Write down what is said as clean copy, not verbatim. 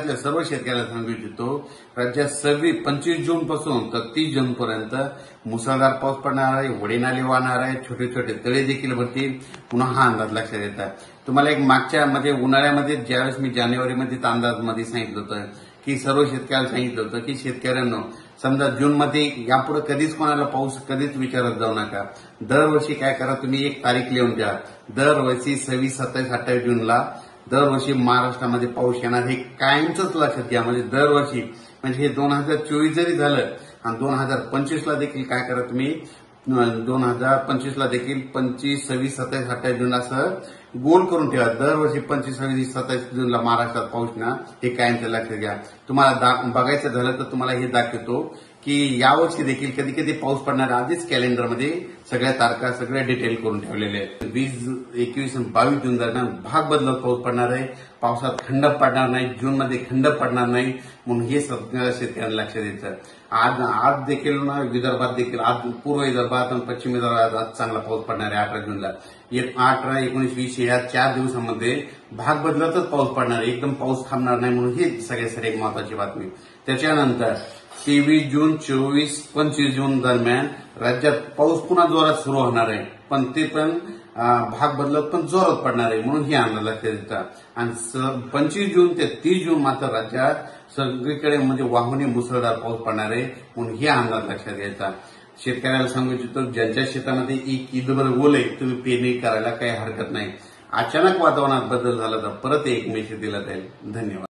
राज्यातल्या सर्व शेतकऱ्याला सांगू इच्छितो, राज्यात 25 जून पासून तर 30 जून पर्यंत मुसळधार पाऊस पडणार आहे, वडी नाले वाहणार आहे, छोटे छोटे तळे देखील भरतील. पुन्हा हा अंदाज लक्षात येतात. तुम्हाला एक मागच्या उन्हाळ्यामध्ये ज्यावेळेस मी जानेवारीमध्ये अंदाजमध्ये सांगितलं होतं की सर्व शेतकऱ्याला सांगितलं होतं की शेतकऱ्यांना समजा जूनमध्ये यापुढे कधीच कोणाला पाऊस कधीच विचारत जाऊ नका. दरवर्षी काय करा, तुम्ही एक तारीख लिहून द्या. दरवर्षी 26, 27, 28 जूनला दरवर्षी महाराष्ट्रामध्ये पाऊस येणार हे कायमच लक्षात घ्या. म्हणजे दरवर्षी म्हणजे हे 2024 जरी झालं आणि 2025ला देखील काय करा तुम्ही 2025ला देखील 25, 26, 27, 28 जून असं गोल करून ठेवा. दरवर्षी 25, 26, 27 जूनला महाराष्ट्रात पाऊस ना हे कायमचं लक्षात घ्या. तुम्हाला बघायचं झालं तर तुम्हाला हे दाखवतो की यावर्षी देखील कधी कधी पाऊस पडणार. आधीच कॅलेंडरमध्ये सगळ्या तारखा सगळ्या डिटेल करून ठेवलेल्या आहेत. 20, 21 आणि 22 जून दरम्यान भाग बदलत पाऊस पडणार आहे. पावसात खंड पडणार नाही, जूनमध्ये खंड पडणार नाही, म्हणून हे सगळ्या शेतकऱ्यांना लक्षात द्यायचं. आज देखील विदर्भात देखील आज पूर्व विदर्भात आणि पश्चिम विदर्भात आज चांगला पाऊस पडणार आहे. 18 जूनला 18, 19, 20 या 4 दिवसांमध्ये भाग बदलतच पाऊस पडणार आहे. एकदम पाऊस थांबणार नाही, म्हणून ही सगळ्यासाठी एक महत्वाची बातमी. त्याच्यानंतर 23 जून, 24, 25 जून दरम्यान राज्यात पाऊस पुन्हा जोरात सुरू होणार आहे, पण ते पण भाग बदलत पण जोरात पडणार आहे, म्हणून ही अंदाज लक्षात येतात. आणि 25 जून ते 30 जून मात्र राज्यात सगळीकडे म्हणजे वाहुनी मुसळधार पाऊस पडणार आहे, म्हणून ही अंदाज लक्षात घ्यायचा. शेतकऱ्याला सांगू इच्छितो, ज्यांच्या शेतामध्ये एक ईदभर ओल आहे तुम्ही पेरणी करायला काही हरकत नाही. अचानक वातावरणात बदल झाला तर परत एक मेसेज दिला जाईल. धन्यवाद.